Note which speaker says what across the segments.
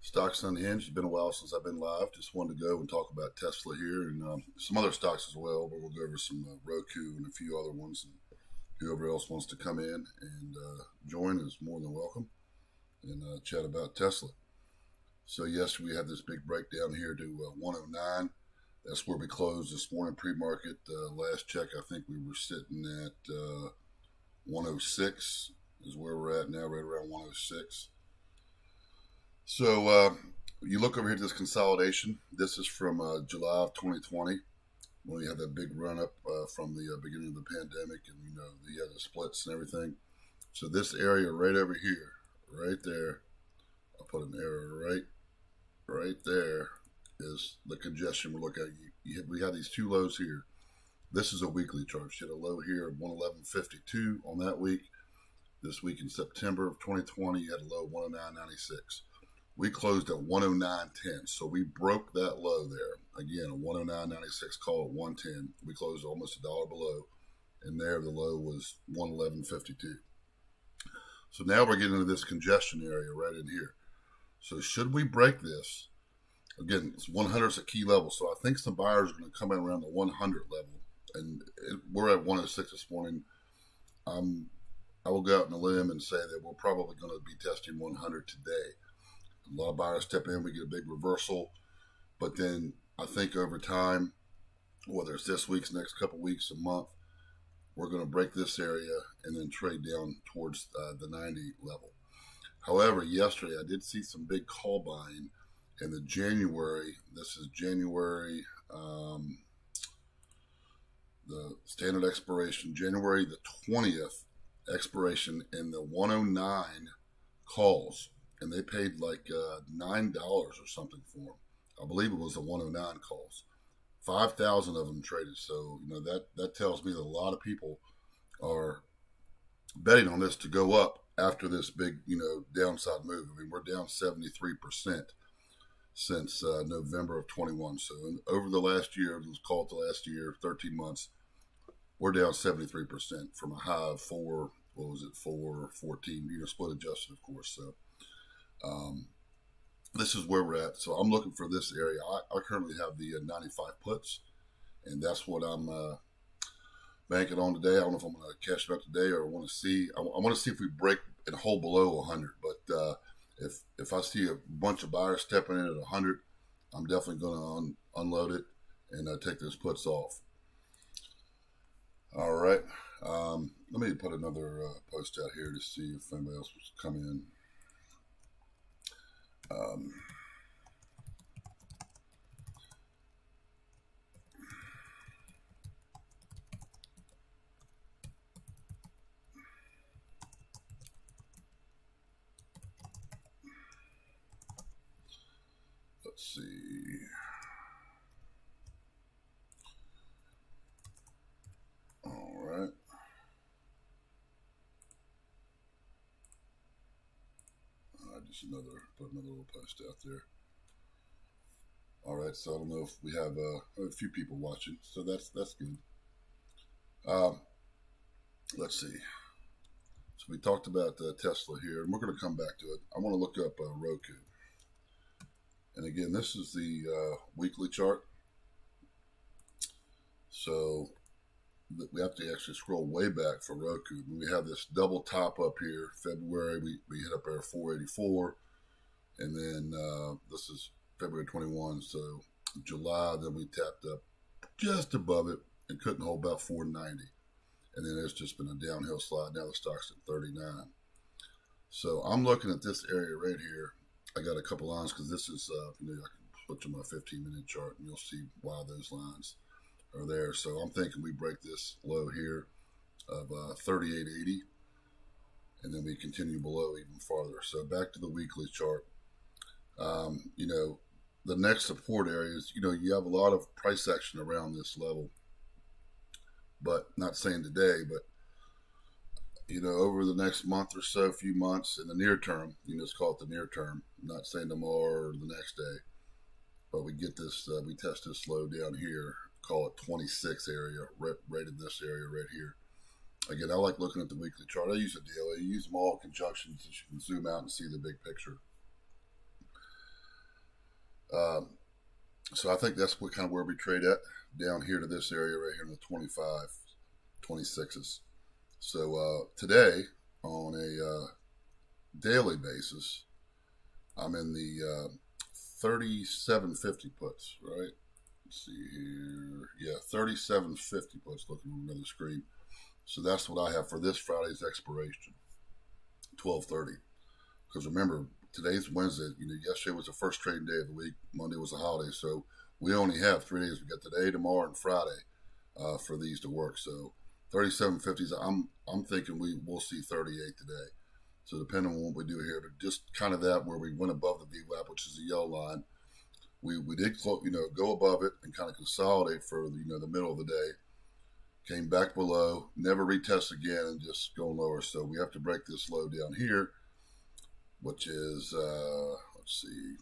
Speaker 1: Stocks Unhinged. It's been a while since I've been live. Just wanted to go and talk about Tesla here and some other stocks as well. But we'll go over some Roku and a few other ones. And whoever else wants to come in and join is more than welcome and chat about Tesla. So yes, we had this big breakdown here to 109. That's where we closed this morning pre-market. Last check, I think we were sitting at 106 is where we're at now, right around 106. So you look over here at this consolidation. This is from July of 2020 when we had that big run up from the beginning of the pandemic, and you had the splits and everything. So this area right over here, right there, I'll put an arrow right there is the congestion we're looking at. We had these two lows here. This is a weekly chart. She had a low here of 111.52 on that week. This week in September of 2020, you had a low of 109.96. We closed at 109.10, so we broke that low there. Again, a 109.96 call at 110. We closed almost $1 below, and there the low was 111.52. So now we're getting into this congestion area right in here. So should we break this, again, it's 100 is a key level, so I think some buyers are going to come in around the 100 level, and we're at 106 this morning. I will go out on a limb and say that we're probably going to be testing 100 today. A lot of buyers step in, we get a big reversal, but then I think over time, whether it's this week's next couple weeks, a month, we're going to break this area and then trade down towards the 90 level. However, yesterday I did see some big call buying in the January. This is January, the standard expiration, January the 20th expiration in the 109 calls. And they paid like $9 or something for them. I believe it was the 109 calls. 5,000 of them traded. So, that tells me that a lot of people are betting on this to go up after this big, downside move. I mean, we're down 73% since November of 21. So over the last year, let's call it the last year, 13 months, we're down 73% from a high of 414, split adjusted, of course. So this is where we're at. So I'm looking for this area. I currently have the 95 puts, and that's what I'm banking on today. I don't know if I'm going to cash it out today or want to see. I want to see if we break and hold below 100. But if I see a bunch of buyers stepping in at 100, I'm definitely going to unload it and take those puts off. All right. Let me put another post out here to see if anybody else was coming in. Let's see. All right. Put another little post out there. All right, so I don't know if we have a few people watching, so that's good. Let's see. So we talked about Tesla here, and we're going to come back to it. I want to look up Roku. And again, this is the weekly chart. So we have to actually scroll way back for Roku. We have this double top up here. February, we hit up there 484. And then this is February 21. So July, then we tapped up just above it and couldn't hold about 490. And then it's just been a downhill slide. Now the stock's at 39. So I'm looking at this area right here. I got a couple lines because this is, I can switch to my 15-minute chart and you'll see why those lines are there. So I'm thinking we break this low here of 38.80, and then we continue below even farther. So back to the weekly chart. The next support areas, you have a lot of price action around this level, but not saying today, but over the next month or so, few months in the near term, let's call it the near term. I'm not saying tomorrow or the next day, but we get this, we test this low down here, call it 26 area, right in this area right here. Again, I like looking at the weekly chart. I use a daily. I use them all in conjunction so you can zoom out and see the big picture. Um, so I think that's what kind of where we trade at down here to this area right here in the 25, 26s. So today on a daily basis, I'm in the 3750 puts, right? Let's see here. Yeah, 3750 puts looking on another screen. So that's what I have for this Friday's expiration, 12:30. Because remember, today's Wednesday. Yesterday was the first trading day of the week. Monday was a holiday, so we only have 3 days. We got today, tomorrow, and Friday for these to work. So 3750s. I'm thinking we'll see 38 today. So depending on what we do here, but just kind of that where we went above the VWAP, which is the yellow line. We did go above it and kind of consolidate for the middle of the day. Came back below, never retest again, and just going lower. So we have to break this low down here, which is let's see,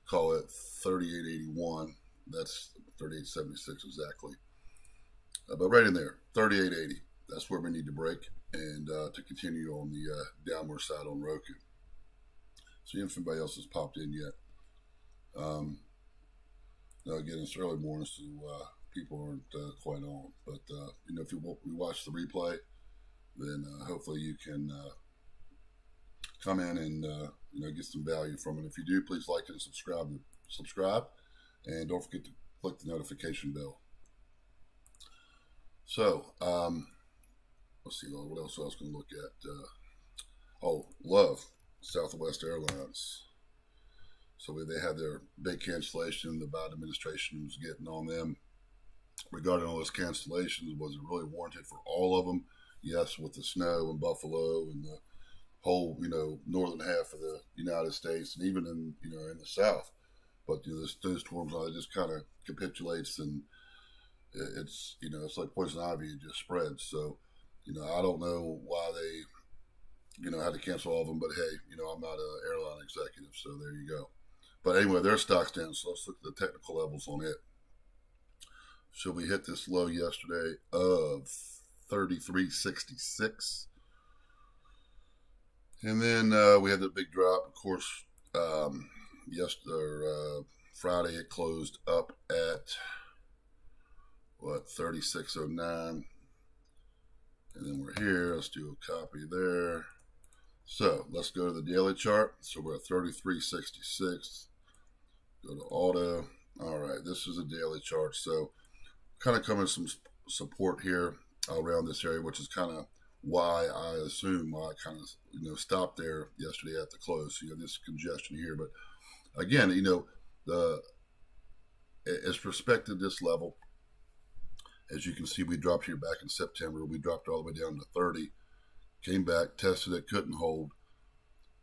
Speaker 1: call it 38.81. That's 38.76 exactly. But right in there, 38.80. That's where we need to break and to continue on the downward side on Roku. See if anybody else has popped in yet. Now again, it's early morning, so people aren't quite on. But if you watch the replay, then hopefully you can come in and get some value from it. If you do, please like and subscribe, and don't forget to click the notification bell. So let's see what else I was going to look at. Love Southwest Airlines. So they had their big cancellation. The Biden administration was getting on them regarding all those cancellations. Was it really warranted for all of them? Yes, with the snow in Buffalo and the whole northern half of the United States, and even in the South. But those storms, it just kind of capitulates, and it's like poison ivy. It just spreads. So I don't know why they had to cancel all of them. But hey, I'm not an airline executive, so there you go. But anyway, their stock's down, so let's look at the technical levels on it. So we hit this low yesterday of 33.66. And then we had the big drop. Of course, Friday it closed up at, 36.09. And then we're here. Let's do a copy there. So let's go to the daily chart. So we're at 33.66. Go to auto. All right, this is a daily chart. So kind of coming some support here around this area, which is kind of why I kind of stopped there yesterday at the close. So you have this congestion here, but again, it's respected this level. As you can see, we dropped here back in September. We dropped all the way down to 30, came back, tested it, couldn't hold,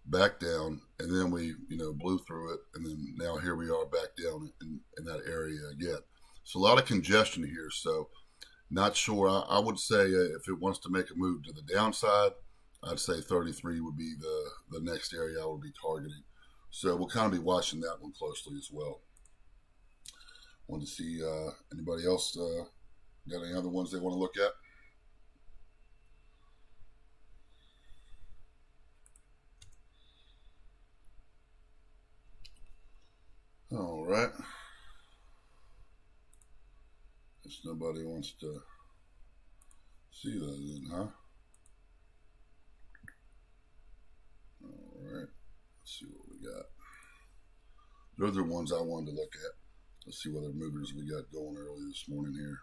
Speaker 1: back down, and then we blew through it, and then now here we are back down in that area again. So a lot of congestion here. So not sure. I would say if it wants to make a move to the downside, I'd say 33 would be the next area I would be targeting. So we'll kind of be watching that one closely as well. Want to see anybody else got any other ones they want to look at? All right. Guess nobody wants to see that then, huh? All right. Let's see what we got. Those are the ones I wanted to look at. Let's see what other movers we got going early this morning here.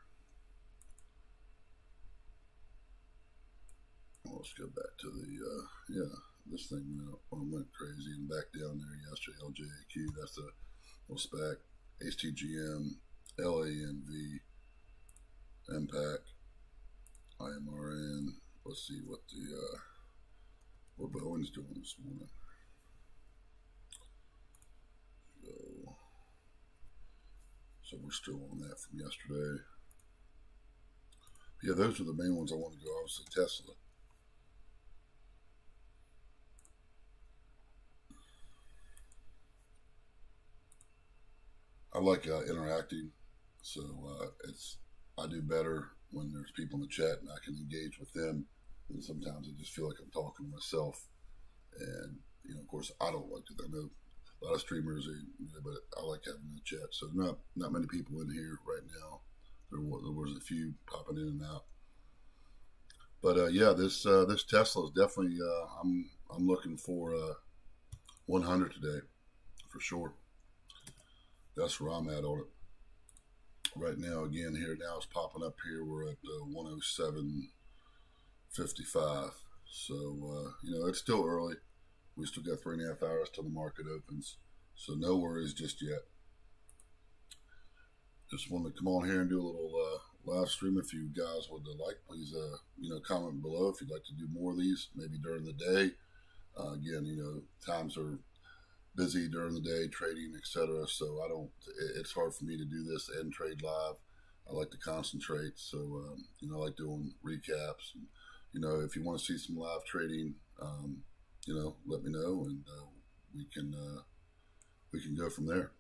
Speaker 1: Well, let's go back to the, this thing went crazy and back down there yesterday. LJAQ, that's a little SPAC. HTGM, LANV, Impact, IMRN. Let's see what Boeing's doing this morning. So we're still on that from yesterday. Yeah, those are the main ones I want to go. Obviously, Tesla. I like interacting, so I do better when there's people in the chat and I can engage with them. And sometimes I just feel like I'm talking to myself, and of course, I don't like to. I know A lot of streamers, but I like having the chat. So not many people in here right now. There was a few popping in and out. But yeah, this Tesla is definitely. I'm looking for 100 today for sure. That's where I'm at on it right now. Again, here now it's popping up here. We're at 107.55. So it's still early. We still got 3.5 hours till the market opens. So no worries just yet. Just wanted to come on here and do a little live stream. If you guys would like, please comment below if you'd like to do more of these, maybe during the day. Again, times are busy during the day, trading, etc. So it's hard for me to do this and trade live. I like to concentrate. So, I like doing recaps. And, if you want to see some live trading, let me know and we can go from there.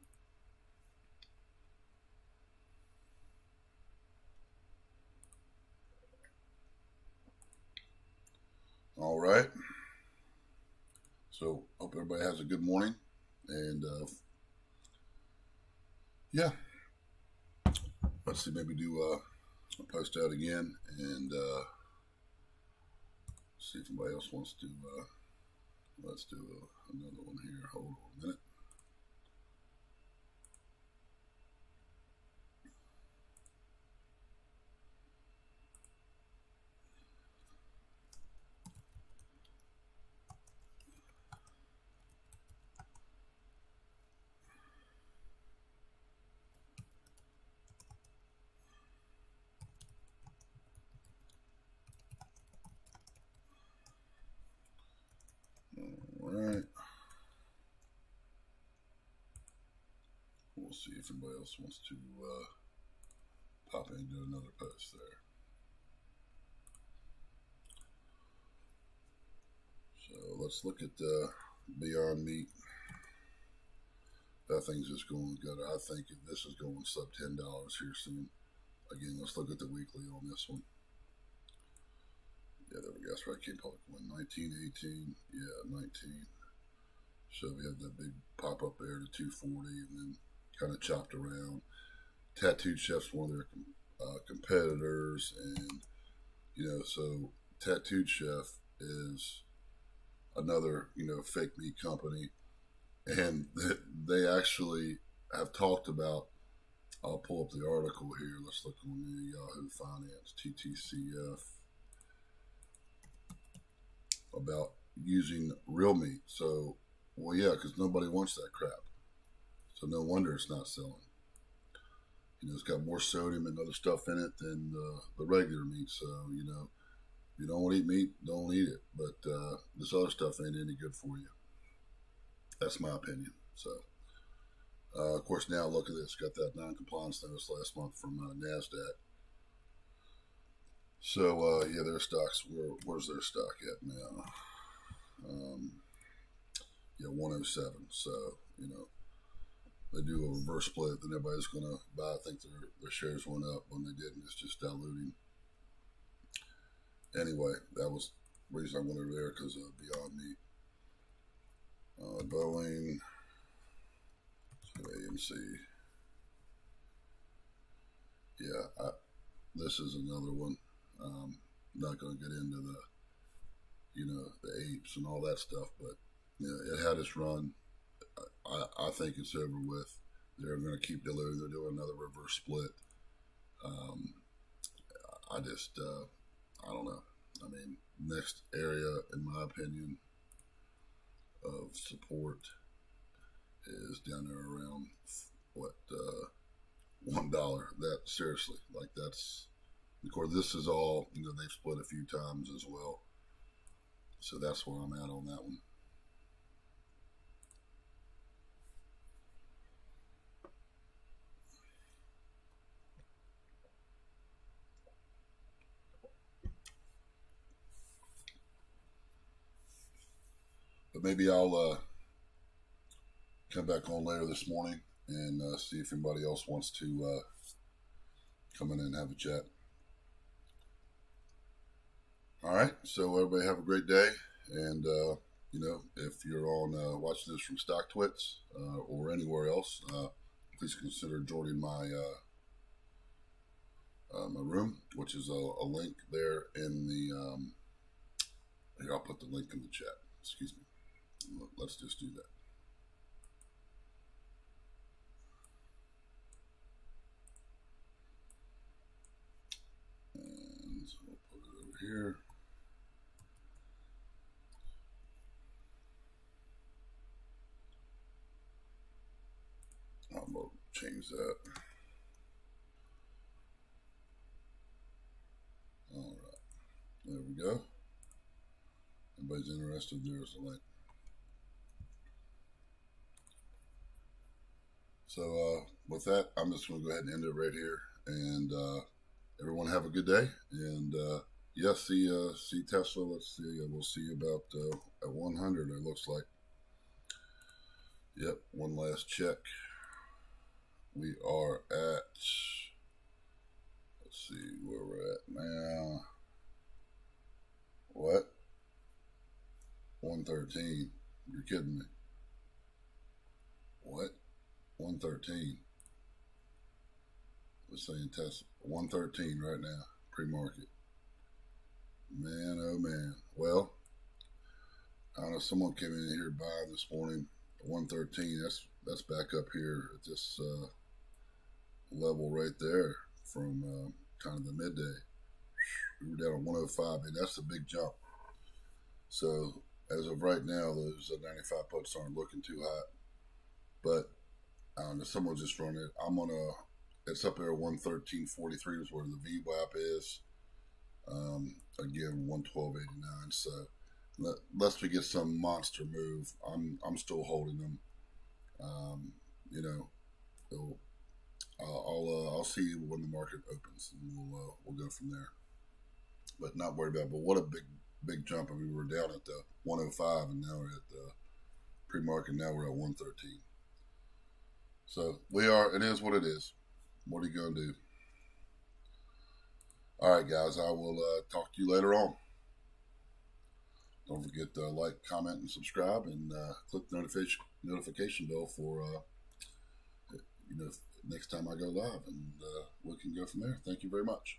Speaker 1: All right. So hope everybody has a good morning, and yeah, let's see, maybe do a post out again, and see if anybody else wants to. Let's do another one here. Hold on a minute. All right. We'll see if anybody else wants to pop in and do another post there. So let's look at Beyond Meat. That thing's just going good. I think this is going sub $10 here soon. Again, let's look at the weekly on this one. Yeah, there we go. That's right. Came public when 19, 18. Yeah, 19. So we had that big pop up there to 240 and then kind of chopped around. Tattooed Chef's one of their competitors, and so Tattooed Chef is another fake meat company, and they actually have talked about. I'll pull up the article here. Let's look on the Yahoo Finance TTCF about using real meat. So, well, yeah, because nobody wants that crap. So no wonder it's not selling. It's got more sodium and other stuff in it than the regular meat. So, if you don't want to eat meat, don't eat it. But this other stuff ain't any good for you. That's my opinion. So, of course, now look at this. Got that non-compliance notice last month from NASDAQ. So, yeah, their stocks, where's their stock at now? Yeah, 107. So, they do a reverse split, then everybody's going to buy. I think their shares went up when they didn't. It's just diluting. Anyway, that was the reason I went over there, because of Beyond Meat. Boeing, AMC. Yeah, this is another one. Not going to get into the apes and all that stuff, but it had its run. I think it's over with. They're going to keep diluting. They're doing another reverse split. I don't know. I mean, next area, in my opinion, of support is down there around $1. That seriously, that's. Of course, this is all they've split a few times as well. So that's where I'm at on that one. But maybe I'll come back on later this morning and see if anybody else wants to come in and have a chat. All right. So everybody have a great day, and if you're on watching this from StockTwits or anywhere else, please consider joining my room, which is a link there in the. Here, I'll put the link in the chat. Excuse me. Let's just do that. And so we'll put it over here. I'm going to change that. All right. There we go. Everybody's interested, there's a link. So with that, I'm just going to go ahead and end it right here. And everyone have a good day. And yeah, see Tesla. Let's see. We'll see about at 100. It looks like. Yep. One last check. We are at. Let's see where we're at now. What? 113. You're kidding me. What? 113. We're saying Tesla 113 right now, pre-market. Man, oh man. Well, I don't know. Someone came in here buying this morning. 113. That's back up here at this level right there from kind of the midday. We were down at 105, and that's a big jump. So as of right now, those 95 puts aren't looking too hot. But I don't know. Someone's just running it. I'm gonna. It's up there at 113.43 is where the VWAP is. Again, 112.89. So unless we get some monster move, I'm still holding them. I'll see you when the market opens, and we'll go from there. But not worried about it. But what a big jump! I mean, we were down at the 105, and now we're at the pre-market. Now we're at 113. So we are. It is what it is. What are you gonna do? All right, guys. I will talk to you later on. Don't forget to like, comment, and subscribe, and click the notification bell for next time I go live, and we can go from there. Thank you very much.